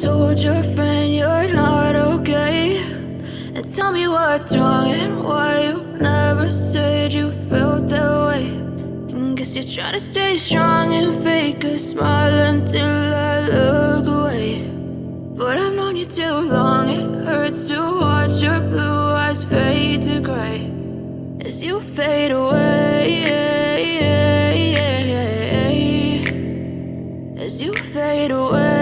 told your friend you're not okay? And tell me what's wrong and why you never said you felt that way. And guess you're trying to stay strong and fake a smile until I look away. But I've known you too long, it hurts to watch your blue eyes fade to gray as you fade away, as you fade away.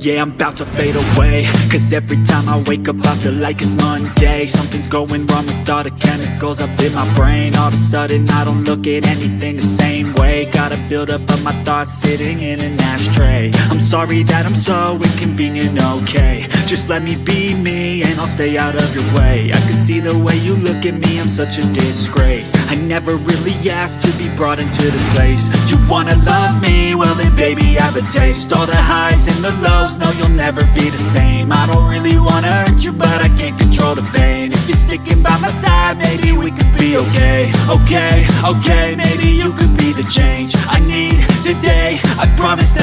Yeah, I'm about to fade away, cause every time I wake up I feel like it's Monday. Something's going wrong with all the chemicals up in my brain. All of a sudden I don't look at anything the same way. Got a buildup of my thoughts sitting in an ashtray. I'm sorry that I'm so inconvenient, okay? Just let me be me and I'll stay out of your way. I can see the way you look at me, I'm such a disgrace. I never really asked to be brought into this place. You wanna love me? Well then baby I have a taste. All the highs and the lows, no, you'll never be the same. I don't really wanna hurt you, but I can't control the pain. If you're sticking by my side, maybe we could be okay. Okay, okay, maybe you could be the change I need today. I promise